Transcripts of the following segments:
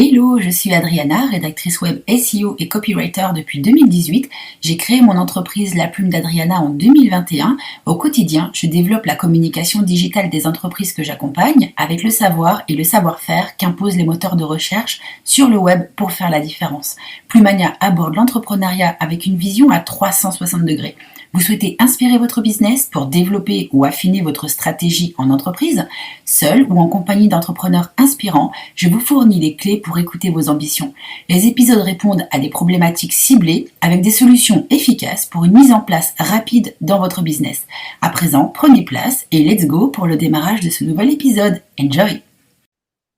Hello, je suis Adriana, rédactrice web SEO et copywriter depuis 2018. J'ai créé mon entreprise La Plume d'Adriana en 2021. Au quotidien, je développe la communication digitale des entreprises que j'accompagne avec le savoir et le savoir-faire qu'imposent les moteurs de recherche sur le web pour faire la différence. Plumania aborde l'entrepreneuriat avec une vision à 360 degrés. Vous souhaitez inspirer votre business pour développer ou affiner votre stratégie en entreprise? Seul ou en compagnie d'entrepreneurs inspirants, je vous fournis les clés pour écouter vos ambitions. Les épisodes répondent à des problématiques ciblées avec des solutions efficaces pour une mise en place rapide dans votre business. À présent, prenez place et let's go pour le démarrage de ce nouvel épisode. Enjoy!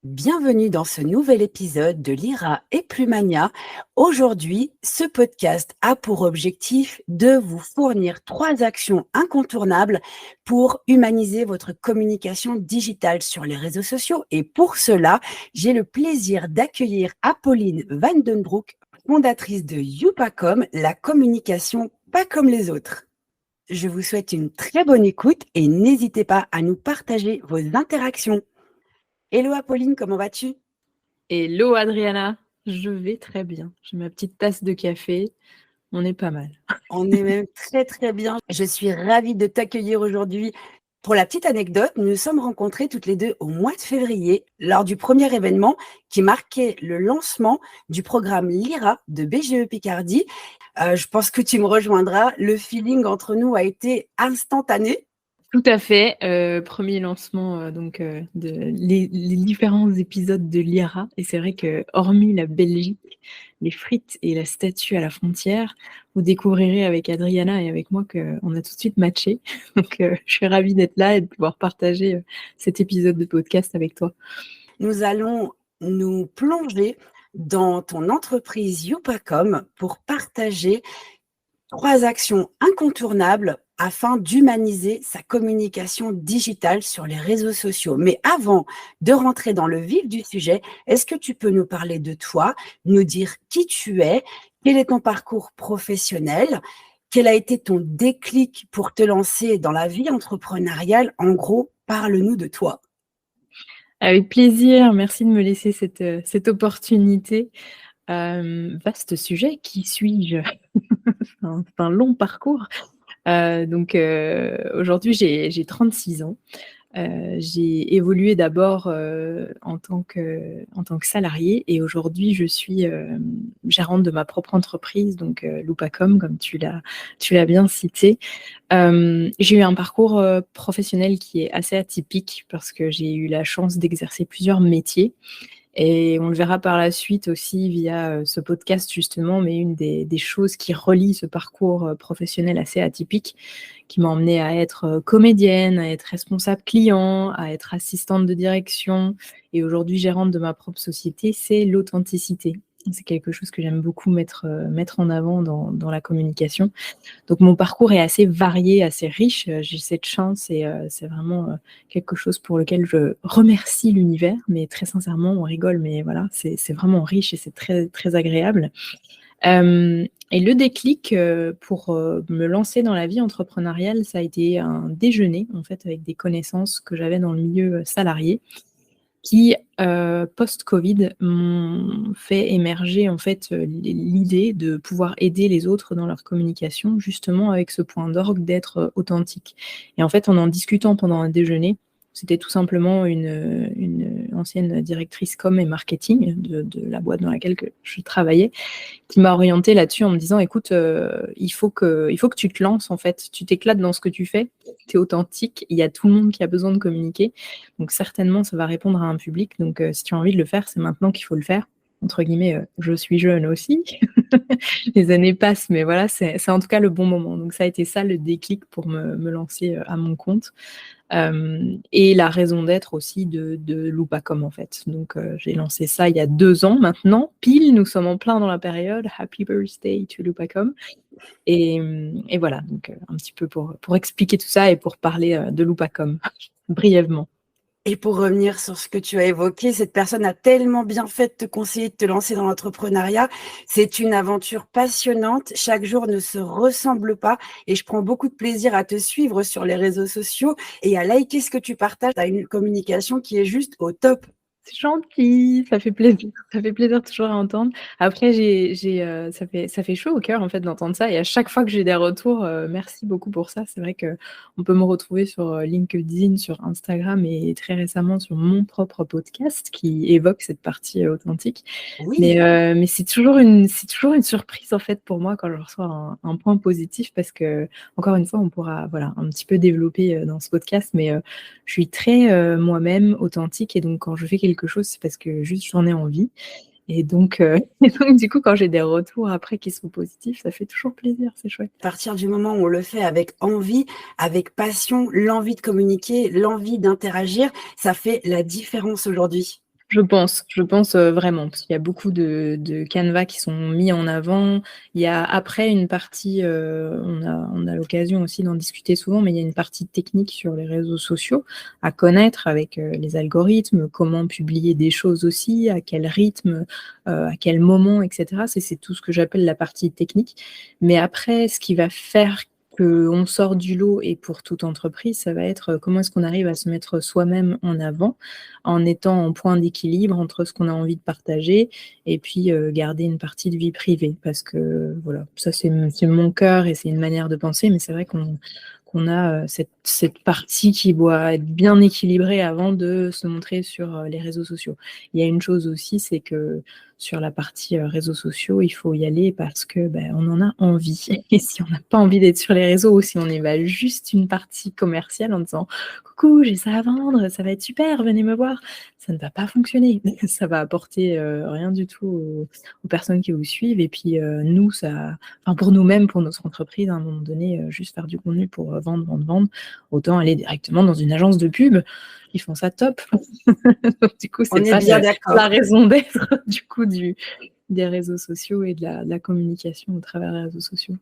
Bienvenue dans ce nouvel épisode de Lyra et Plumania. Aujourd'hui, ce podcast a pour objectif de vous fournir 3 actions incontournables pour humaniser votre communication digitale sur les réseaux sociaux. Et pour cela, j'ai le plaisir d'accueillir Apolline Van Den Broek, fondatrice de Youpacom, la communication pas comme les autres. Je vous souhaite une très bonne écoute et n'hésitez pas à nous partager vos interactions. Hello Apolline, comment vas-tu? Hello Adriana, je vais très bien. J'ai ma petite tasse de café, on est pas mal. On est même très très bien. Je suis ravie de t'accueillir aujourd'hui. Pour la petite anecdote, nous nous sommes rencontrés toutes les deux au mois de février lors du premier événement qui marquait le lancement du programme Lyra de BGE Picardie. Je pense que tu me rejoindras. Le feeling entre nous a été instantané. Tout à fait. Premier lancement de les différents épisodes de Lyra. Et c'est vrai que hormis la Belgique, les frites et la statue à la frontière, vous découvrirez avec Adriana et avec moi qu'on a tout de suite matché. Donc je suis ravie d'être là et de pouvoir partager cet épisode de podcast avec toi. Nous allons nous plonger dans ton entreprise Youpacom pour partager 3 actions incontournables afin d'humaniser sa communication digitale sur les réseaux sociaux. Mais avant de rentrer dans le vif du sujet, est-ce que tu peux nous parler de toi, nous dire qui tu es, quel est ton parcours professionnel, quel a été ton déclic pour te lancer dans la vie entrepreneuriale? En gros, parle-nous de toi. Avec plaisir, merci de me laisser cette opportunité. Vaste sujet, qui suis-je? C'est un long parcours. Aujourd'hui, j'ai 36 ans. J'ai évolué d'abord en tant que salariée et aujourd'hui, je suis gérante de ma propre entreprise, donc Loupacom, comme tu l'as bien cité. J'ai eu un parcours professionnel qui est assez atypique parce que j'ai eu la chance d'exercer plusieurs métiers. Et on le verra par la suite aussi via ce podcast justement, mais une des choses qui relie ce parcours professionnel assez atypique, qui m'a emmenée à être comédienne, à être responsable client, à être assistante de direction et aujourd'hui gérante de ma propre société, c'est l'authenticité. C'est quelque chose que j'aime beaucoup mettre en avant dans la communication. Donc mon parcours est assez varié, assez riche. J'ai cette chance et c'est vraiment quelque chose pour lequel je remercie l'univers. Mais très sincèrement, on rigole, mais voilà, c'est vraiment riche et c'est très, très agréable. Et le déclic pour me lancer dans la vie entrepreneuriale, ça a été un déjeuner en fait avec des connaissances que j'avais dans le milieu salarié, qui, post-Covid, m'ont fait émerger en fait l'idée de pouvoir aider les autres dans leur communication, justement avec ce point d'orgue d'être authentique. Et en fait, en discutant pendant un déjeuner, c'était tout simplement une ancienne directrice com et marketing de la boîte dans laquelle je travaillais, qui m'a orientée là-dessus en me disant: «Écoute, il faut que tu te lances en fait, tu t'éclates dans ce que tu fais, tu es authentique, il y a tout le monde qui a besoin de communiquer, donc certainement ça va répondre à un public, donc si tu as envie de le faire, c'est maintenant qu'il faut le faire». Entre guillemets, je suis jeune aussi, les années passent, mais voilà, c'est en tout cas le bon moment. Donc ça a été ça le déclic pour me lancer à mon compte. Et la raison d'être aussi de Loupacom en fait. Donc j'ai lancé ça il y a 2 ans maintenant, pile, nous sommes en plein dans la période. Happy birthday to Loupacom. Et voilà, donc un petit peu pour expliquer tout ça et pour parler de Loupacom brièvement. Et pour revenir sur ce que tu as évoqué, cette personne a tellement bien fait de te conseiller de te lancer dans l'entrepreneuriat. C'est une aventure passionnante. Chaque jour ne se ressemble pas et je prends beaucoup de plaisir à te suivre sur les réseaux sociaux et à liker ce que tu partages. Tu as une communication qui est juste au top. C'est gentil, ça fait plaisir toujours à entendre. Après ça fait chaud au cœur en fait d'entendre ça et à chaque fois que j'ai des retours, merci beaucoup pour ça. C'est vrai qu'on peut me retrouver sur, LinkedIn, sur Instagram et très récemment sur mon propre podcast qui évoque cette partie, authentique. Oui. Mais c'est toujours une surprise en fait pour moi quand je reçois un point positif parce que encore une fois, on pourra, voilà, un petit peu développer, dans ce podcast, mais je suis très, moi-même, authentique et donc quand je fais quelque chose, c'est parce que juste j'en ai envie et donc et donc du coup, quand j'ai des retours après qui sont positifs, ça fait toujours plaisir, c'est chouette. À partir du moment où on le fait avec envie, avec passion, l'envie de communiquer, l'envie d'interagir, ça fait la différence aujourd'hui. Je pense, vraiment, parce qu'il y a beaucoup de canevas qui sont mis en avant. Il y a après une partie, on a l'occasion aussi d'en discuter souvent, mais il y a une partie technique sur les réseaux sociaux à connaître avec, les algorithmes, comment publier des choses aussi, à quel rythme, à quel moment et cetera. C'est tout ce que j'appelle la partie technique. Mais après, ce qui va faire qu'on sort du lot et pour toute entreprise, ça va être, comment est-ce qu'on arrive à se mettre soi-même en avant, en étant en point d'équilibre entre ce qu'on a envie de partager et puis, garder une partie de vie privée. Parce que voilà, ça c'est mon cœur et c'est une manière de penser, mais c'est vrai qu'on a, cette partie qui doit être bien équilibrée avant de se montrer sur, les réseaux sociaux. Il y a une chose aussi, c'est que sur la partie, réseaux sociaux, il faut y aller parce que, on en a envie et si on n'a pas envie d'être sur les réseaux ou si on y va juste une partie commerciale en disant: «Coucou, j'ai ça à vendre, ça va être super, venez me voir», ça ne va pas fonctionner. Ça va apporter, rien du tout aux personnes qui vous suivent et puis, nous ça enfin pour nous-mêmes, pour notre entreprise, à un moment donné, juste faire du contenu pour, vendre, vendre, vendre, autant aller directement dans une agence de pub. Ils font ça top. Donc du coup, On c'est est pas bien la d'accord. raison d'être du coup des réseaux sociaux et de la communication au travers des réseaux sociaux.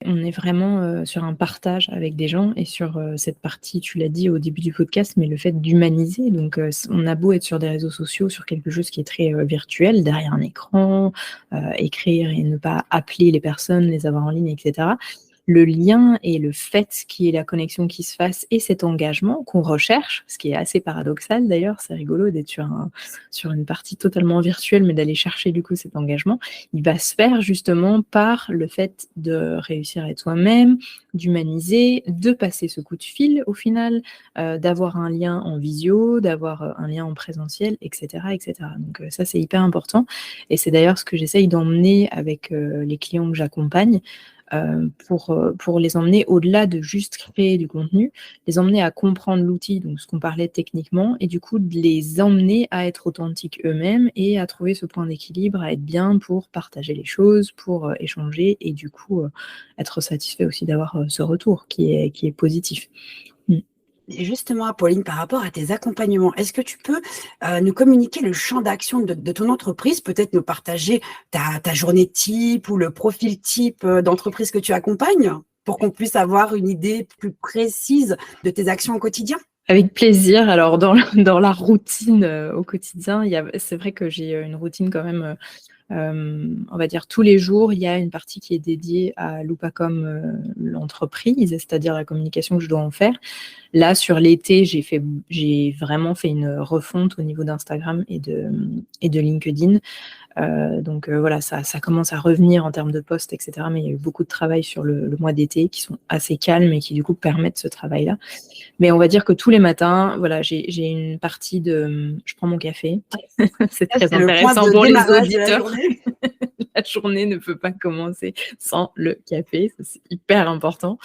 On est vraiment, sur un partage avec des gens et sur, cette partie, tu l'as dit au début du podcast, mais le fait d'humaniser donc on a beau être sur des réseaux sociaux, sur quelque chose qui est très, virtuel, derrière un écran, écrire et ne pas appeler les personnes, les avoir en ligne et cetera. Le lien et le fait qu'il y ait la connexion qui se fasse et cet engagement qu'on recherche, ce qui est assez paradoxal d'ailleurs, c'est rigolo d'être sur une partie totalement virtuelle, mais d'aller chercher du coup cet engagement, il va se faire justement par le fait de réussir à être soi-même, d'humaniser, de passer ce coup de fil au final, d'avoir un lien en visio, d'avoir, un lien en présentiel et cetera et cetera. Donc ça, c'est hyper important et c'est d'ailleurs ce que j'essaye d'emmener avec, les clients que j'accompagne, pour les emmener au-delà de juste créer du contenu, les emmener à comprendre l'outil, donc ce qu'on parlait techniquement et du coup de les emmener à être authentiques eux-mêmes et à trouver ce point d'équilibre, à être bien pour partager les choses, pour, échanger et du coup, être satisfait aussi d'avoir, ce retour qui est positif. Mmh. Et justement, Apolline, par rapport à tes accompagnements, est-ce que tu peux nous communiquer le champ d'action de ton entreprise, peut-être nous partager ta journée type ou le profil type d'entreprise que tu accompagnes pour qu'on puisse avoir une idée plus précise de tes actions au quotidien? Avec plaisir. Alors dans la routine, au quotidien, c'est vrai que j'ai, une routine quand même, on va dire tous les jours, il y a une partie qui est dédiée à Loopacom, l'entreprise, c'est-à-dire la communication que je dois en faire. Là, sur l'été, j'ai vraiment fait une refonte au niveau d'Instagram et de LinkedIn. Donc voilà, ça commence à revenir en termes de posts et cetera, mais il y a eu beaucoup de travail sur le mois d'été qui sont assez calmes et qui du coup permettent ce travail-là. Mais on va dire que tous les matins, voilà, j'ai une partie de je prends mon café. C'est Ça, très c'est le point intéressant de pour les démarrage de la auditeurs. journée. La journée ne peut pas commencer sans le café, ça c'est hyper important.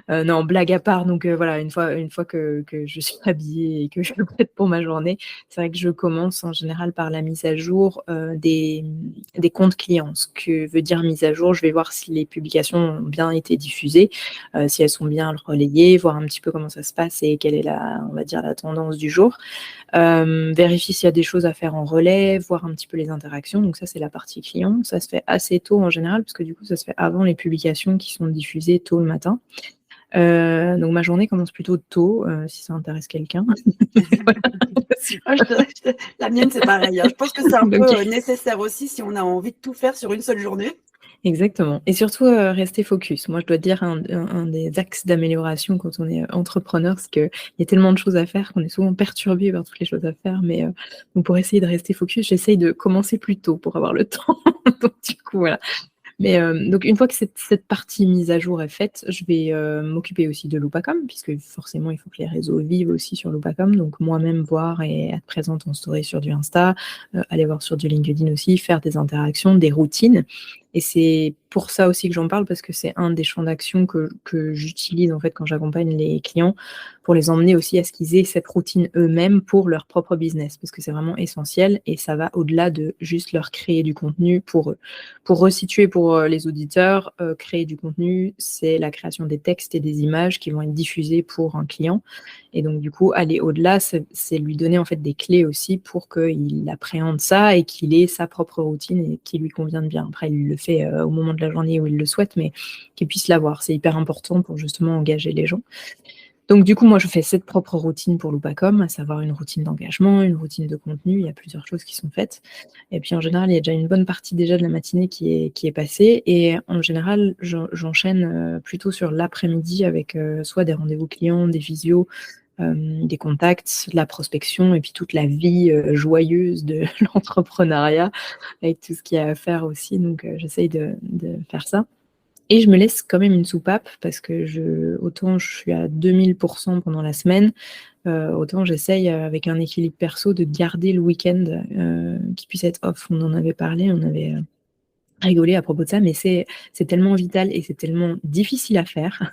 Non, blague à part, donc voilà, une fois que je suis habillée et que je suis prête pour ma journée, c'est vrai que je commence en général par la mise à jour, des comptes clients. Ce que veut dire mise à jour, je vais voir si les publications ont bien été diffusées, si elles sont bien relayées, voir un petit peu comment ça se passe et quelle est on va dire la tendance du jour. Vérifier s'il y a des choses à faire en relais, voir un petit peu les interactions, donc ça c'est la partie client. Ça se fait assez tôt en général, parce que du coup ça se fait avant les publications qui sont diffusées tôt le matin. Donc ma journée commence plutôt tôt, si ça intéresse quelqu'un. Voilà. Ah, la mienne, c'est pareil, hein. Je pense que c'est un peu OK. nécessaire aussi si on a envie de tout faire sur une seule journée. Exactement. Et surtout, rester focus. Moi, je dois dire un des axes d'amélioration quand on est entrepreneur, c'est qu'il y a tellement de choses à faire qu'on est souvent perturbé par toutes les choses à faire. Mais donc pour essayer de rester focus, j'essaye de commencer plus tôt pour avoir le temps. Donc du coup, voilà. Mais donc une fois que cette partie mise à jour est faite, je vais m'occuper aussi de Loopacom, puisque forcément, il faut que les réseaux vivent aussi sur Loopacom. Donc moi-même voir et être présente en story sur du Insta, aller voir sur du LinkedIn aussi, faire des interactions, des routines. Et c'est pour ça aussi que j'en parle, parce que c'est un des champs d'action que j'utilise en fait quand j'accompagne les clients, pour les emmener aussi à ce qu'ils aient cette routine eux-mêmes pour leur propre business, parce que c'est vraiment essentiel et ça va au-delà de juste leur créer du contenu pour eux. Pour resituer pour les auditeurs, créer du contenu, c'est la création des textes et des images qui vont être diffusées pour un client. Et donc, du coup, aller au-delà, c'est lui donner en fait des clés aussi pour qu'il appréhende ça et qu'il ait sa propre routine et qui lui convienne bien. Après, il le fait au moment de la journée où il le souhaite, mais qu'il puisse l'avoir. C'est hyper important pour justement engager les gens. Donc, du coup, moi, je fais cette propre routine pour Loopacom, à savoir une routine d'engagement, une routine de contenu. Il y a plusieurs choses qui sont faites. Et puis, en général, il y a déjà une bonne partie déjà de la matinée qui est passée. Et en général, j'enchaîne plutôt sur l'après-midi avec soit des rendez-vous clients, des visios, des contacts, de la prospection et puis toute la vie joyeuse de l'entrepreneuriat avec tout ce qu'il y a à faire aussi. Donc, j'essaye de faire ça. Et je me laisse quand même une soupape parce que autant je suis à 2000% pendant la semaine, autant j'essaye avec un équilibre perso de garder le week-end qui puisse être off. On en avait parlé, on avait rigolé à propos de ça, mais c'est tellement vital et c'est tellement difficile à faire.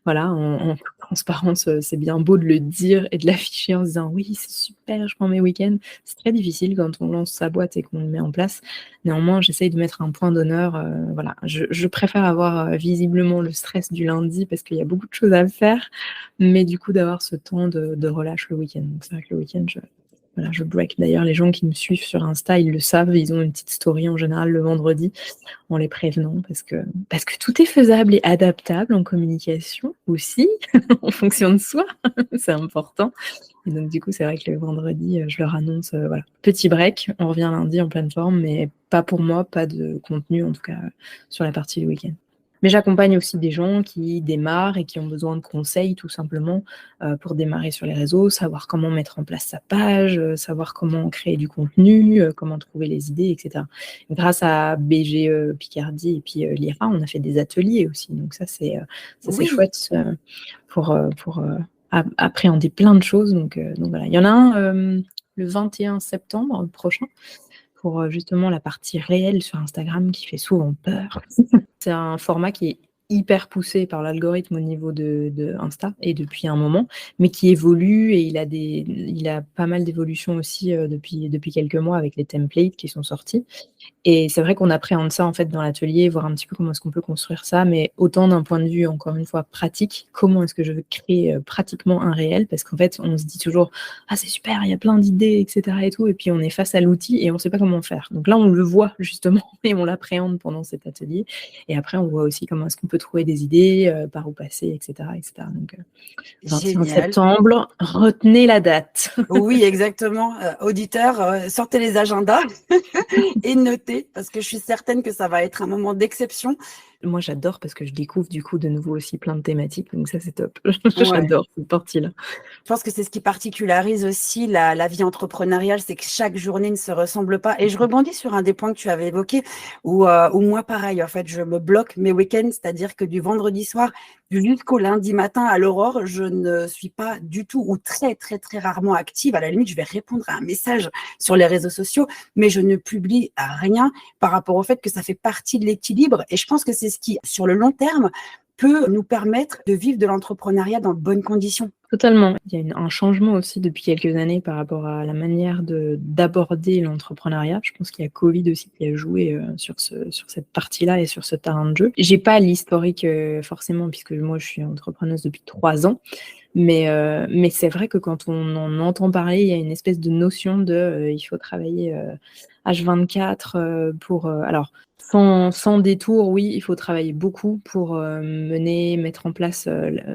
Voilà, en toute transparence, c'est bien beau de le dire et de l'afficher en se disant oui, c'est super, je prends mes week-ends. C'est très difficile quand on lance sa boîte et qu'on le met en place. Néanmoins, j'essaye de mettre un point d'honneur. Voilà, je préfère avoir visiblement le stress du lundi parce qu'il y a beaucoup de choses à faire, mais du coup d'avoir ce temps de relâche le week-end. Donc c'est vrai que le week-end, voilà, je break. D'ailleurs, les gens qui me suivent sur Insta, ils le savent, ils ont une petite story en général le vendredi en les prévenant parce que tout est faisable et adaptable en communication aussi, en fonction de soi, c'est important. Et donc, du coup, c'est vrai que le vendredi, je leur annonce, voilà, petit break, on revient lundi en pleine forme, mais pas pour moi, pas de contenu, en tout cas, sur la partie du week-end. Mais j'accompagne aussi des gens qui démarrent et qui ont besoin de conseils tout simplement pour démarrer sur les réseaux, savoir comment mettre en place sa page, savoir comment créer du contenu, comment trouver les idées, etc. Et grâce à BG Picardie et puis l'IRA, on a fait des ateliers aussi. Donc ça, c'est Oui. chouette pour appréhender plein de choses. Donc voilà. Il y en a un le 21 septembre prochain pour justement la partie réelle sur Instagram qui fait souvent peur. C'est un format qui est hyper poussé par l'algorithme au niveau de Insta et depuis un moment, mais qui évolue et il a pas mal d'évolutions aussi depuis quelques mois avec les templates qui sont sortis. Et c'est vrai qu'on appréhende ça en fait dans l'atelier, voir un petit peu comment est-ce qu'on peut construire ça, mais autant d'un point de vue, encore une fois, pratique, comment est-ce que je veux créer pratiquement un réel, parce qu'en fait, on se dit toujours « Ah, c'est super, il y a plein d'idées, etc. » et tout, et puis on est face à l'outil et on ne sait pas comment faire. Donc là, on le voit justement et on l'appréhende pendant cet atelier. Et après, on voit aussi comment est-ce qu'on peut trouver des idées, par où passer, etc. etc. Donc, 21 Génial. septembre, retenez la date. Oui, exactement. Auditeurs, sortez les agendas et notez, parce que je suis certaine que ça va être un moment d'exception. Moi, j'adore parce que je découvre du coup de nouveau aussi plein de thématiques, donc ça, c'est top. Ouais. J'adore cette partie-là. Je pense que c'est ce qui particularise aussi la vie entrepreneuriale, c'est que chaque journée ne se ressemble pas. Et je rebondis sur un des points que tu avais évoqué, où moi, pareil, en fait, je me bloque mes week-ends, c'est-à-dire que du vendredi soir jusqu'au lundi matin à l'aurore, je ne suis pas du tout ou très, très, très rarement active. À la limite, je vais répondre à un message sur les réseaux sociaux, mais je ne publie rien par rapport au fait que ça fait partie de l'équilibre. Et je pense que c'est ce qui, sur le long terme, peut nous permettre de vivre de l'entrepreneuriat dans de bonnes conditions. Totalement. Il y a un changement aussi depuis quelques années par rapport à la manière d'aborder l'entrepreneuriat. Je pense qu'il y a Covid aussi qui a joué sur cette partie-là et sur ce terrain de jeu. J'ai pas l'historique forcément, puisque moi je suis entrepreneuse depuis 3 ans. Mais c'est vrai que quand on en entend parler, il y a une espèce de notion de il faut travailler H24 pour. Alors, sans détour, oui, il faut travailler beaucoup pour mettre en place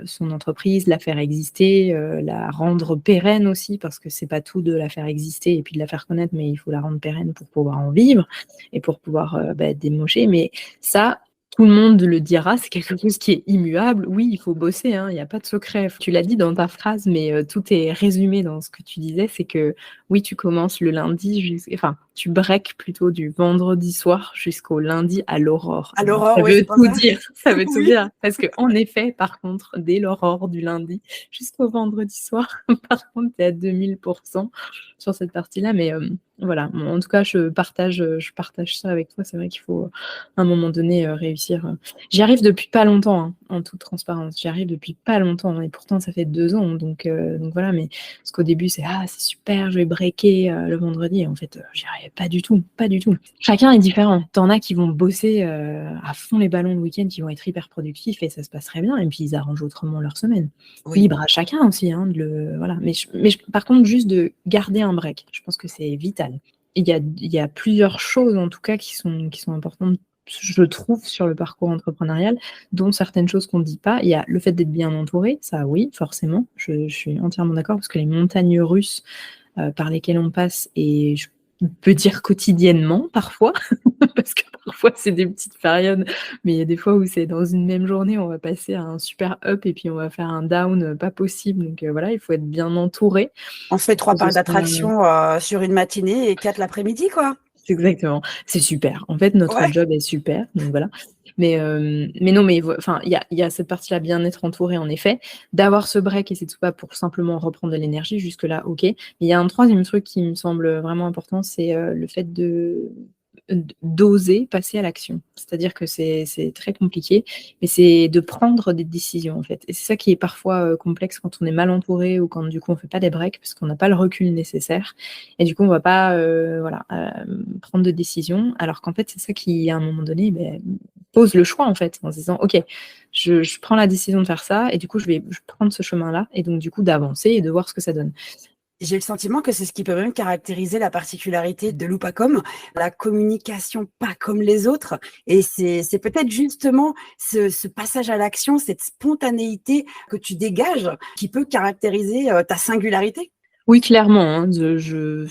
son entreprise, la faire exister, la rendre pérenne aussi, parce que c'est pas tout de la faire exister et puis de la faire connaître, mais il faut la rendre pérenne pour pouvoir en vivre et pour pouvoir démocher. Mais ça, tout le monde le dira, c'est quelque chose qui est immuable. Oui, il faut bosser, hein, il n'y a pas de secret. Tu l'as dit dans ta phrase, mais tout est résumé dans ce que tu disais, c'est que oui, tu commences le lundi, enfin, tu breaks plutôt du vendredi soir jusqu'au lundi à l'aurore. À l'aurore, Ça oui, veut c'est pour tout ça. dire, ça veut tout Oui. dire. Parce qu'en effet, par contre, dès l'aurore du lundi jusqu'au vendredi soir, par contre, tu es à 2000% sur cette partie-là. Mais voilà, bon, en tout cas, je partage ça avec toi. C'est vrai qu'il faut, à un moment donné, réussir. J'y arrive depuis pas longtemps, hein, en toute transparence. J'y arrive depuis pas longtemps. Et pourtant, ça fait 2 ans. Donc voilà, mais parce qu'au début, c'est super, je vais breaker le vendredi. Et en fait, j'y arrivais pas du tout, pas du tout. Chacun est différent. T'en as qui vont bosser à fond les ballons le week-end, qui vont être hyper productifs et ça se passe très bien. Et puis, ils arrangent autrement leur semaine. Oui. Libre à chacun aussi, hein, voilà. Mais par contre, juste de garder un break, je pense que c'est vital. Il y a plusieurs choses, en tout cas, qui sont importantes, je trouve, sur le parcours entrepreneurial, dont certaines choses qu'on ne dit pas. Il y a le fait d'être bien entouré, ça oui, forcément, je suis entièrement d'accord, parce que les montagnes russes par lesquelles on passe, et je peux dire quotidiennement parfois, parce que parfois c'est des petites périodes, mais il y a des fois où c'est dans une même journée, on va passer à un super up et puis on va faire un down pas possible. Donc voilà, il faut être bien entouré. On fait 3 Que ce parcs soit- d'attraction sur une matinée et 4 l'après-midi, quoi. Exactement, c'est super. En fait, notre Ouais. job est super, donc voilà. Mais non, mais enfin, il y a cette partie-là, bien être entouré, en effet, d'avoir ce break et c'est tout pas pour simplement reprendre de l'énergie. Jusque là, ok. Mais il y a un troisième truc qui me semble vraiment important, c'est le fait d'oser passer à l'action. C'est-à-dire que c'est très compliqué, mais c'est de prendre des décisions en fait. Et c'est ça qui est parfois complexe quand on est mal entouré ou quand du coup on fait pas des breaks parce qu'on n'a pas le recul nécessaire. Et du coup on va pas prendre de décisions. Alors qu'en fait c'est ça qui à un moment donné pose le choix en fait en se disant ok je prends la décision de faire ça et du coup je vais prendre ce chemin-là et donc du coup d'avancer et de voir ce que ça donne. J'ai le sentiment que c'est ce qui peut même caractériser la particularité de Loopacom, la communication pas comme les autres. Et c'est peut-être justement ce passage à l'action, cette spontanéité que tu dégages qui peut caractériser ta singularité. Oui, clairement, hein, ce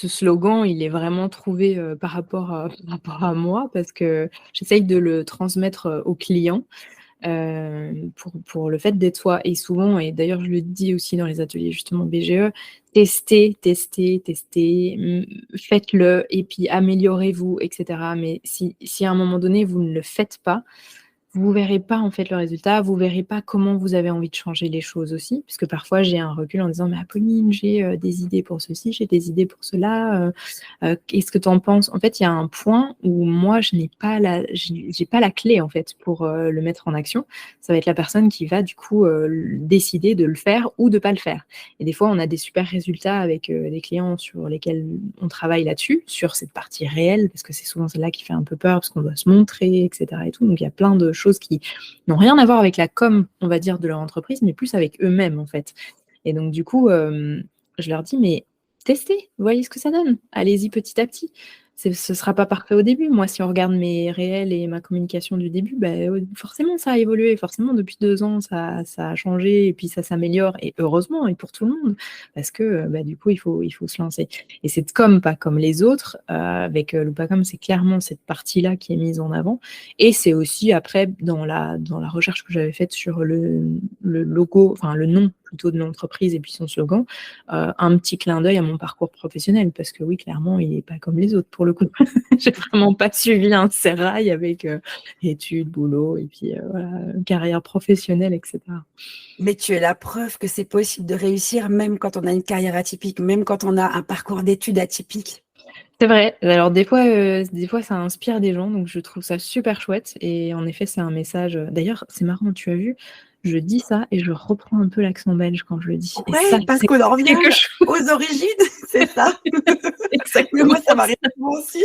slogan, il est vraiment trouvé par rapport à moi parce que j'essaye de le transmettre aux clients pour le fait d'être soi. Et souvent, et d'ailleurs je le dis aussi dans les ateliers justement BGE, testez, faites-le et puis améliorez-vous, etc. Mais si à un moment donné vous ne le faites pas, vous verrez pas en fait le résultat, vous verrez pas comment vous avez envie de changer les choses aussi, puisque parfois j'ai un recul en disant mais Apolline, j'ai des idées pour ceci, j'ai des idées pour cela, qu'est-ce que tu en penses? En fait, il y a un point où moi je n'ai pas j'ai pas la clé en fait pour le mettre en action. Ça va être la personne qui va du coup décider de le faire ou de pas le faire. Et des fois, on a des super résultats avec des clients sur lesquels on travaille là-dessus, sur cette partie réelle, parce que c'est souvent celle-là qui fait un peu peur, parce qu'on doit se montrer, etc. Et tout. Donc il y a plein de choses qui n'ont rien à voir avec la com, on va dire, de leur entreprise, mais plus avec eux-mêmes, en fait. Et donc, du coup, je leur dis, mais testez, voyez ce que ça donne. Allez-y petit à petit. Ce ne sera pas parfait au début. Moi, si on regarde mes réels et ma communication du début, forcément, ça a évolué. Forcément, depuis 2 ans, ça a changé et puis ça s'améliore. Et heureusement, et pour tout le monde, parce que du coup, il faut se lancer. Et c'est com, pas comme les autres. Avec Loopacom, c'est clairement cette partie-là qui est mise en avant. Et c'est aussi après, dans la recherche que j'avais faite sur le logo, enfin le nom plutôt de l'entreprise et puis son slogan, un petit clin d'œil à mon parcours professionnel, parce que oui, clairement, il n'est pas comme les autres pour le coup. J'ai vraiment pas suivi un sérail avec études, boulot et puis carrière professionnelle, etc. Mais tu es la preuve que c'est possible de réussir même quand on a une carrière atypique, même quand on a un parcours d'études atypique. C'est vrai. Alors des fois ça inspire des gens, donc je trouve ça super chouette. Et en effet, c'est un message. D'ailleurs, c'est marrant, tu as vu, je dis ça et je reprends un peu l'accent belge quand je le dis. Et ça, Ouais, parce c'est qu'on en revient quelque chose. aux origines, c'est ça. Mais Exactement. moi, ça m'arrive moi aussi.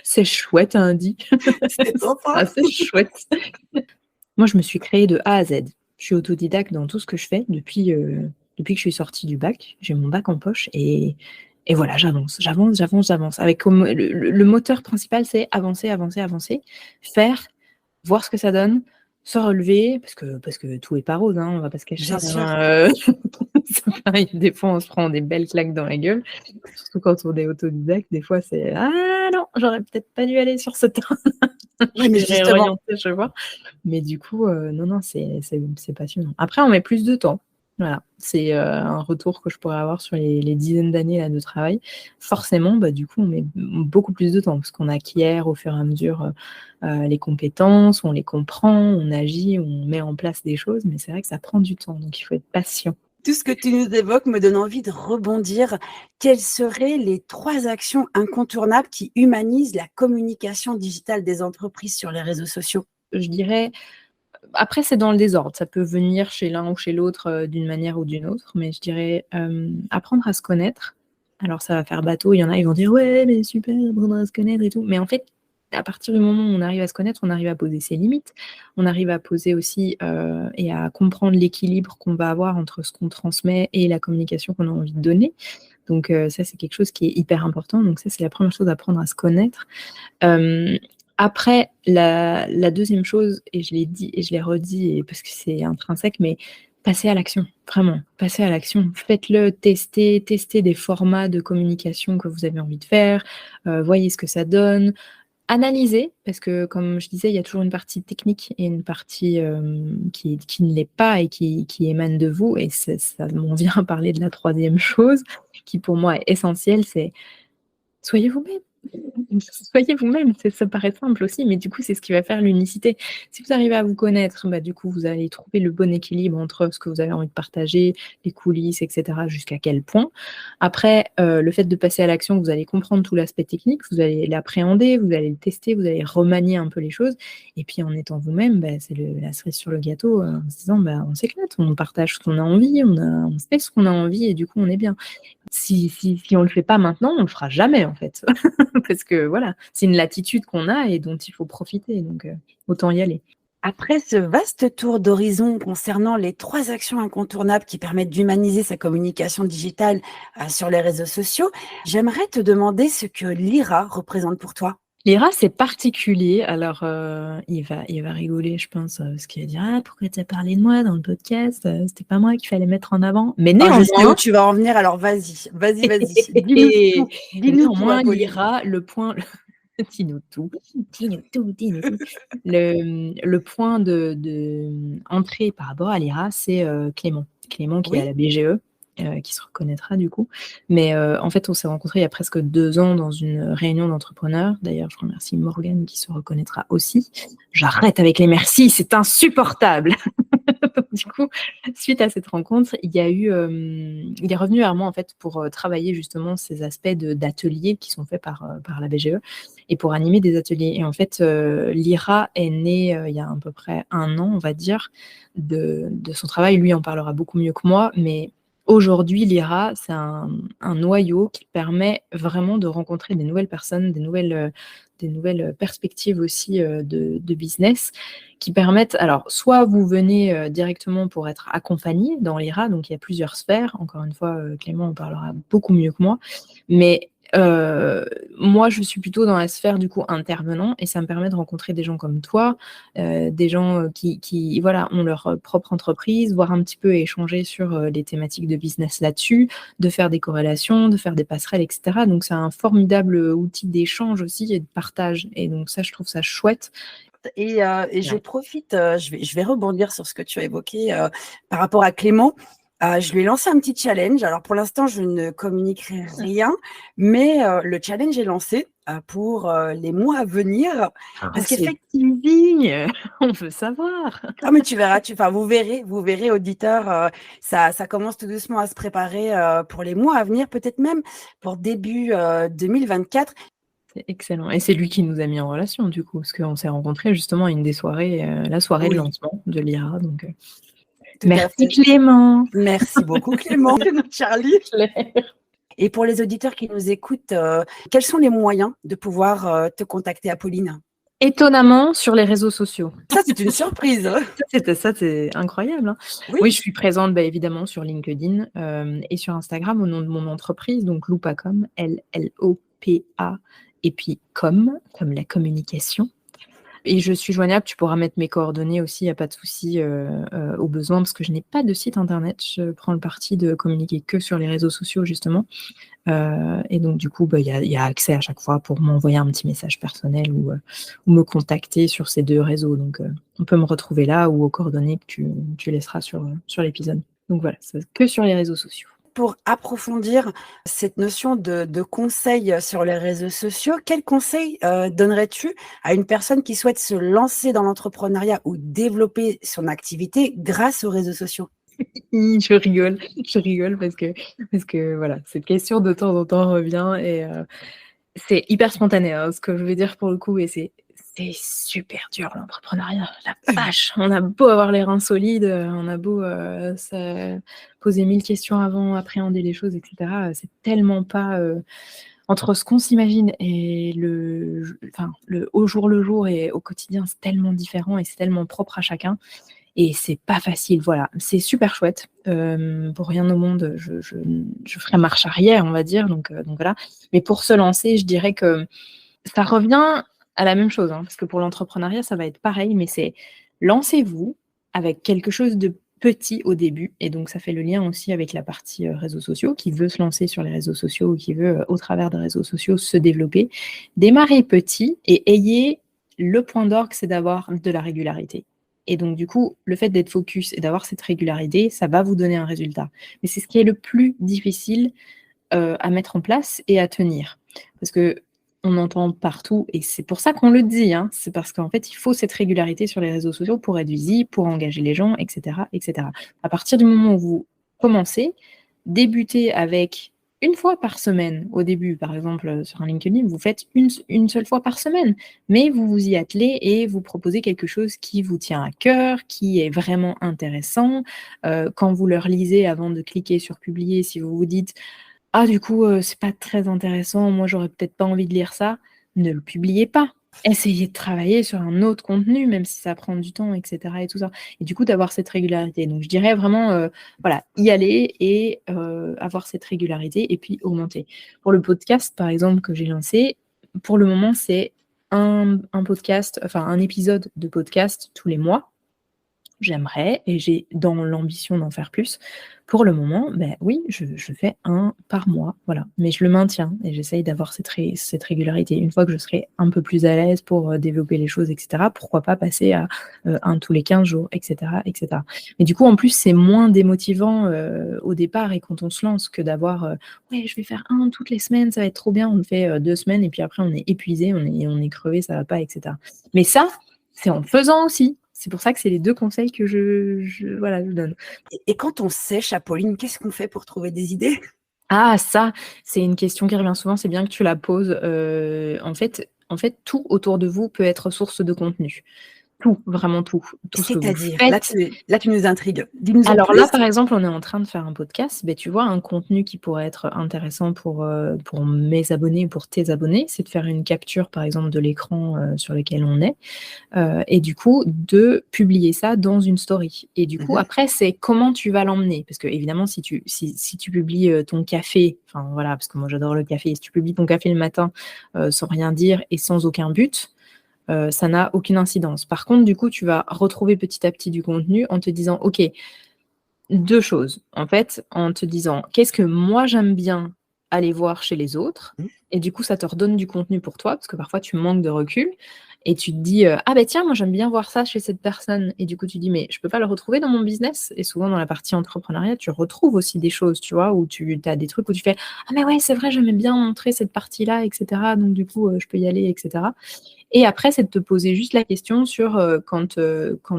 C'est chouette, hein, dit. C'est sympa. Ah, c'est chouette. Moi, je me suis créée de A à Z. Je suis autodidacte dans tout ce que je fais depuis que je suis sortie du bac. J'ai mon bac en poche et voilà, j'avance. Avec comme le moteur principal, c'est avancer, faire, voir ce que ça donne, se relever, parce que tout est pas rose, on va pas se cacher. Bien sûr. C'est pareil, des fois on se prend des belles claques dans la gueule, surtout quand on est autodidacte. Des fois c'est ah non, j'aurais peut-être pas dû aller sur ce terrain. Oui, mais Je vais justement. réorienter, je vois. Mais du coup, non, c'est passionnant. Après, on met plus de temps. Voilà, c'est un retour que je pourrais avoir sur les dizaines d'années là, de travail. Forcément, du coup, on met beaucoup plus de temps parce qu'on acquiert au fur et à mesure les compétences, on les comprend, on agit, on met en place des choses, mais c'est vrai que ça prend du temps, donc il faut être patient. Tout ce que tu nous évoques me donne envie de rebondir. Quelles seraient les 3 actions incontournables qui humanisent la communication digitale des entreprises sur les réseaux sociaux? Je dirais, après c'est dans le désordre, ça peut venir chez l'un ou chez l'autre d'une manière ou d'une autre, mais je dirais apprendre à se connaître. Alors ça va faire bateau, il y en a, ils vont dire ouais mais super, apprendre à se connaître et tout, mais en fait, à partir du moment où on arrive à se connaître, on arrive à poser ses limites, on arrive à poser aussi et à comprendre l'équilibre qu'on va avoir entre ce qu'on transmet et la communication qu'on a envie de donner. Donc ça, c'est quelque chose qui est hyper important. Donc ça, c'est la première chose, apprendre à se connaître. Après, la deuxième chose, et je l'ai dit et je l'ai redit parce que c'est intrinsèque, mais passez à l'action, vraiment, passez à l'action. Faites-le, testez des formats de communication que vous avez envie de faire, voyez ce que ça donne. Analyser, parce que comme je disais, il y a toujours une partie technique et une partie qui ne l'est pas et qui émane de vous. Et ça m'en vient à parler de la troisième chose, qui pour moi est essentielle, c'est soyez vous-même. Soyez vous-même, ça paraît simple aussi, mais du coup, c'est ce qui va faire l'unicité. Si vous arrivez à vous connaître, du coup, vous allez trouver le bon équilibre entre ce que vous avez envie de partager, les coulisses, etc., jusqu'à quel point. Après, le fait de passer à l'action, vous allez comprendre tout l'aspect technique, vous allez l'appréhender, vous allez le tester, vous allez remanier un peu les choses. Et puis, en étant vous-même, c'est la cerise sur le gâteau, en se disant, on s'éclate, on partage ce qu'on a envie, on fait ce qu'on a envie et du coup, on est bien. Si on le fait pas maintenant, on le fera jamais en fait. Parce que voilà, c'est une latitude qu'on a et dont il faut profiter, donc autant y aller. Après ce vaste tour d'horizon concernant les 3 actions incontournables qui permettent d'humaniser sa communication digitale sur les réseaux sociaux, j'aimerais te demander ce que l'IRA représente pour toi. L'IRA, c'est particulier. Alors, il va rigoler, je pense, parce qu'il va dire ah, pourquoi tu as parlé de moi dans le podcast C'était pas moi qu'il fallait mettre en avant. Mais néanmoins, je sais où tu vas en venir, alors vas-y. Dis-nous tout. Néanmoins, l'IRA, le point... Dis-nous tout. Le point de entrée par rapport à l'IRA, c'est Clément. Clément qui est à la BGE. Qui se reconnaîtra du coup. Mais en fait, on s'est rencontrés il y a presque 2 ans dans une réunion d'entrepreneurs. D'ailleurs, je remercie Morgane qui se reconnaîtra aussi. J'arrête avec les merci, c'est insupportable. Du coup, suite à cette rencontre, il est revenu vers moi en fait pour travailler justement ces aspects d'ateliers qui sont faits par la BGE et pour animer des ateliers. Et en fait, l'IRA est né il y a à peu près 1 an, on va dire, de son travail. Lui en parlera beaucoup mieux que moi, mais aujourd'hui, l'IRA, c'est un noyau qui permet vraiment de rencontrer des nouvelles personnes, des nouvelles perspectives aussi de business qui permettent, alors, soit vous venez directement pour être accompagné dans l'IRA, donc il y a plusieurs sphères, encore une fois, Clément en parlera beaucoup mieux que moi, mais moi, je suis plutôt dans la sphère du coup intervenant et ça me permet de rencontrer des gens comme toi, des gens qui voilà, ont leur propre entreprise, voir un petit peu et échanger sur les thématiques de business là-dessus, de faire des corrélations, de faire des passerelles, etc. Donc, c'est un formidable outil d'échange aussi et de partage. Et donc, ça, je trouve ça chouette. Et je profite, je vais rebondir sur ce que tu as évoqué par rapport à Clément. Je lui ai lancé un petit challenge. Alors, pour l'instant, je ne communiquerai rien, mais le challenge est lancé pour les mois à venir. Parce qu'effectivement, on veut savoir. Ah, mais tu verras, vous verrez, auditeurs, ça commence tout doucement à se préparer pour les mois à venir, peut-être même pour début 2024. C'est excellent. Et c'est lui qui nous a mis en relation, du coup, parce qu'on s'est rencontrés justement à une des soirées, la soirée de lancement de l'IRA. Donc, merci Clément. Merci beaucoup Clément, Charlie. Et pour les auditeurs qui nous écoutent, quels sont les moyens de pouvoir te contacter, Apolline ? Étonnamment, sur les réseaux sociaux. Ça, c'est une surprise. Ça, c'est incroyable, hein. Oui. Oui, je suis présente, évidemment, sur LinkedIn et sur Instagram au nom de mon entreprise, donc Loupacom, L-L-O-P-A, et puis comme la communication. Et je suis joignable, tu pourras mettre mes coordonnées aussi, il n'y a pas de souci au besoin, parce que je n'ai pas de site internet. Je prends le parti de communiquer que sur les réseaux sociaux, justement. Et donc, du coup, il y a accès à chaque fois pour m'envoyer un petit message personnel ou me contacter sur ces 2 réseaux. Donc, on peut me retrouver là ou aux coordonnées que tu laisseras sur l'épisode. Donc voilà, c'est que sur les réseaux sociaux. Pour approfondir cette notion de conseil sur les réseaux sociaux, quel conseil donnerais-tu à une personne qui souhaite se lancer dans l'entrepreneuriat ou développer son activité grâce aux réseaux sociaux? Je rigole parce que voilà, cette question de temps en temps revient et c'est hyper spontané, hein, ce que je vais dire pour le coup, et c'est super dur l'entrepreneuriat. La vache! On a beau avoir les reins solides, on a beau se poser 1000 questions avant, appréhender les choses, et cetera, c'est tellement pas entre ce qu'on s'imagine et le au jour le jour et au quotidien, c'est tellement différent et c'est tellement propre à chacun. Et c'est pas facile, voilà. C'est super chouette. Pour rien au monde, je ferai marche arrière, on va dire, donc voilà. Mais pour se lancer, je dirais que ça revient à la même chose, hein, parce que pour l'entrepreneuriat, ça va être pareil, mais c'est lancez-vous avec quelque chose de petit au début. Et donc, ça fait le lien aussi avec la partie réseaux sociaux, qui veut se lancer sur les réseaux sociaux ou qui veut, au travers des réseaux sociaux, se développer. Démarrez petit et ayez le point d'orgue, c'est d'avoir de la régularité. Et donc, du coup, le fait d'être focus et d'avoir cette régularité, ça va vous donner un résultat. Mais c'est ce qui est le plus difficile à mettre en place et à tenir. Parce qu'on entend partout, et c'est pour ça qu'on le dit, hein, c'est parce qu'en fait, il faut cette régularité sur les réseaux sociaux pour être visible, pour engager les gens, etc., etc. À partir du moment où vous commencez, débutez avec une fois par semaine, au début, par exemple, sur un LinkedIn, vous faites une seule fois par semaine, mais vous vous y attelez et vous proposez quelque chose qui vous tient à cœur, qui est vraiment intéressant. Quand vous le relisez avant de cliquer sur publier, si vous vous dites « Ah, du coup, c'est pas très intéressant, moi, j'aurais peut-être pas envie de lire ça », ne le publiez pas. Essayez de travailler sur un autre contenu, même si ça prend du temps, et cetera et tout ça. Et du coup, d'avoir cette régularité. Donc, je dirais vraiment, voilà, y aller et avoir cette régularité et puis augmenter. Pour le podcast, par exemple, que j'ai lancé, pour le moment, c'est un podcast, enfin un épisode de podcast tous les mois. J'aimerais et j'ai dans l'ambition d'en faire plus. Pour le moment, oui, je fais un par mois, voilà. Mais je le maintiens et j'essaye d'avoir cette régularité. Une fois que je serai un peu plus à l'aise pour développer les choses, et cetera, pourquoi pas passer à un tous les 15 jours, et cetera, et cetera. Mais du coup, en plus, c'est moins démotivant au départ et quand on se lance que d'avoir ouais, je vais faire un toutes les semaines, ça va être trop bien. On le fait 2 semaines et puis après, on est épuisé, on est crevé, ça va pas, et cetera. Mais ça, c'est en faisant aussi. C'est pour ça que c'est les 2 conseils que je donne. Et quand on sèche, Apolline, qu'est-ce qu'on fait pour trouver des idées? Ah ça, c'est une question qui revient souvent, c'est bien que tu la poses. En fait, tout autour de vous peut être source de contenu. Tout, vraiment tout. Tout ce que vous C'est-à-dire? faites. Là, tu nous intrigues. Dis-nous en Alors là, plus. par exemple, on est en train de faire un podcast. Tu vois, un contenu qui pourrait être intéressant pour mes abonnés ou pour tes abonnés, c'est de faire une capture, par exemple, de l'écran sur lequel on est. Et du coup, de publier ça dans une story. Et du coup, après, c'est comment tu vas l'emmener. Parce que, évidemment, si tu publies ton café, enfin voilà, parce que moi j'adore le café, si tu publies ton café le matin sans rien dire et sans aucun but, ça n'a aucune incidence. Par contre, du coup, tu vas retrouver petit à petit du contenu en te disant, OK, 2 choses. En fait, en te disant, qu'est-ce que moi j'aime bien aller voir chez les autres? Et du coup, ça te redonne du contenu pour toi, parce que parfois tu manques de recul. Et tu te dis, ah tiens, moi j'aime bien voir ça chez cette personne. Et du coup, tu dis, mais je peux pas le retrouver dans mon business? Et souvent, dans la partie entrepreneuriat, tu retrouves aussi des choses, tu vois, où tu as des trucs où tu fais, ah mais ouais, c'est vrai, j'aimais bien montrer cette partie-là, etc. Donc du coup, je peux y aller, etc. Et après, c'est de te poser juste la question sur quand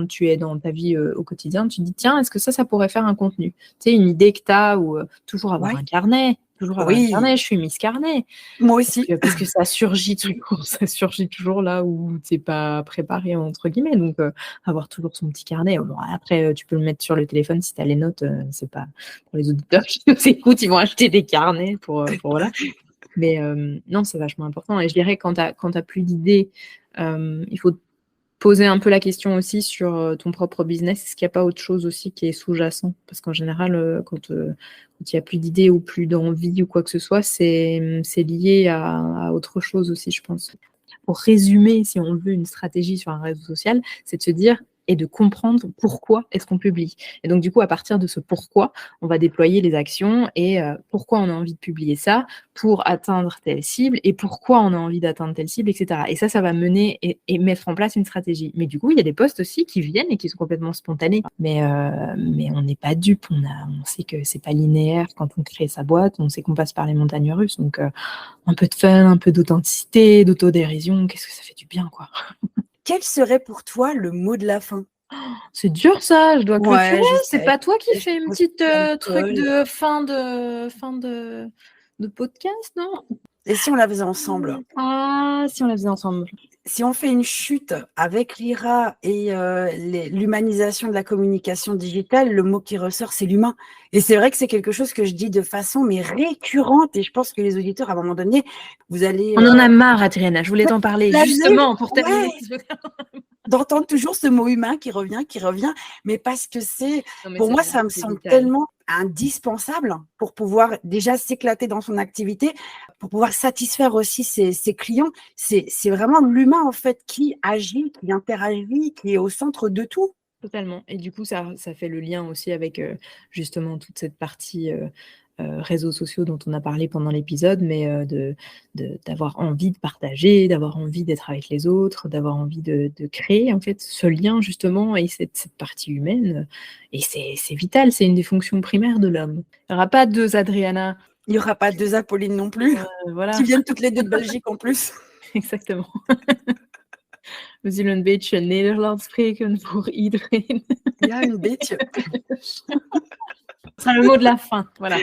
tu es dans ta vie au quotidien, tu te dis, tiens, est-ce que ça pourrait faire un contenu? Tu sais, une idée que tu as ou toujours avoir un carnet. Toujours avoir un carnet, je suis Miss Carnet. Moi aussi. Parce que ça surgit toujours là où tu n'es pas préparé, entre guillemets. Donc, avoir toujours son petit carnet. Bon, après, tu peux le mettre sur le téléphone si tu as les notes. C'est pas pour les auditeurs qui nous écoutent, ils vont acheter des carnets pour voilà. Mais non, c'est vachement important. Et je dirais quand tu as plus d'idées, il faut poser un peu la question aussi sur ton propre business. Est-ce qu'il n'y a pas autre chose aussi qui est sous-jacent? Parce qu'en général, quand il n'y a plus d'idées ou plus d'envie ou quoi que ce soit, c'est lié à autre chose aussi, je pense. Pour résumer, si on veut une stratégie sur un réseau social, c'est de se dire et de comprendre pourquoi est-ce qu'on publie. Et donc, du coup, à partir de ce pourquoi, on va déployer les actions et pourquoi on a envie de publier ça pour atteindre telle cible et pourquoi on a envie d'atteindre telle cible, etc. Et ça va mener et mettre en place une stratégie. Mais du coup, il y a des posts aussi qui viennent et qui sont complètement spontanés. Mais on n'est pas dupe. On sait que c'est pas linéaire quand on crée sa boîte. On sait qu'on passe par les montagnes russes. Donc, un peu de fun, un peu d'authenticité, d'autodérision, qu'est-ce que ça fait du bien, quoi. Quel serait pour toi le mot de la fin? C'est dur ça, je dois clôturer. Ouais, je C'est sais. pas toi qui Je fais une pose petite plein de truc colle. de fin de podcast, non? Et si on la faisait ensemble? Ah, si on la faisait ensemble. Si on fait une chute avec l'IRA et l'humanisation de la communication digitale, le mot qui ressort, c'est l'humain. Et c'est vrai que c'est quelque chose que je dis de façon mais récurrente. Et je pense que les auditeurs, à un moment donné, vous allez On en a marre, Adriana, je voulais t'en parler justement pour terminer. d'entendre toujours ce mot humain qui revient, mais parce que pour moi, ça me semble tellement indispensable pour pouvoir déjà s'éclater dans son activité, pour pouvoir satisfaire aussi ses clients. C'est vraiment l'humain, en fait, qui agit, qui interagit, qui est au centre de tout. Totalement. Et du coup, ça fait le lien aussi avec justement toute cette partie réseaux sociaux dont on a parlé pendant l'épisode, mais d'avoir envie de partager, d'avoir envie d'être avec les autres, d'avoir envie de créer en fait ce lien justement et cette partie humaine. Et c'est vital, c'est une des fonctions primaires de l'homme. Il n'y aura pas deux Adriana. Il n'y aura pas deux Apolline non plus, voilà. qui viennent toutes les deux de Belgique en plus. Exactement. We zullen een beetje Nederlands spreken voor iedereen. Ja, een beetje. Ce sera le mot de la fin, voilà.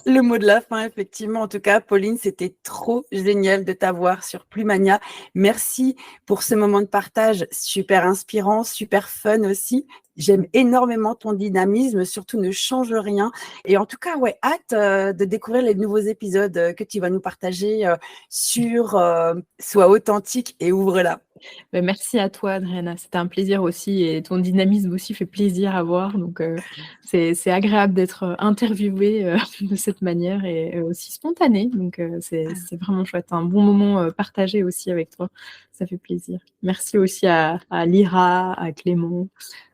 Le mot de la fin, effectivement. En tout cas, Pauline, c'était trop génial de t'avoir sur Plumania. Merci pour ce moment de partage super inspirant, super fun aussi. J'aime énormément ton dynamisme, surtout ne change rien. Et en tout cas, ouais, hâte de découvrir les nouveaux épisodes que tu vas nous partager sur Sois authentique et ouvre-la. Merci à toi, Adriana. C'était un plaisir aussi et ton dynamisme aussi fait plaisir à voir. Donc, c'est agréable d'être interviewée de cette manière et aussi spontanée. Donc, c'est vraiment chouette. Un bon moment partagé aussi avec toi. Ça fait plaisir. Merci aussi à Lyra, à Clément,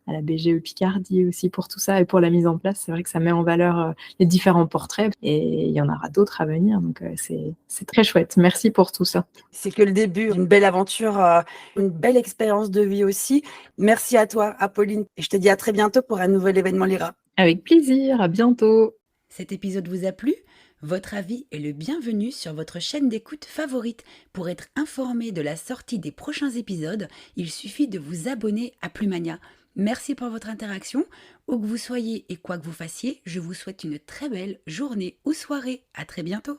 à la BGE Picardie aussi pour tout ça et pour la mise en place. C'est vrai que ça met en valeur les différents portraits et il y en aura d'autres à venir. Donc, c'est très chouette. Merci pour tout ça. C'est que le début, une belle aventure, une belle expérience de vie aussi. Merci à toi, Apolline. Et je te dis à très bientôt pour un nouvel événement Lyra. Avec plaisir. À bientôt. Cet épisode vous a plu ? Votre avis est le bienvenu sur votre chaîne d'écoute favorite. Pour être informé de la sortie des prochains épisodes, il suffit de vous abonner à Plumania. Merci pour votre interaction. Où que vous soyez et quoi que vous fassiez, je vous souhaite une très belle journée ou soirée. À très bientôt.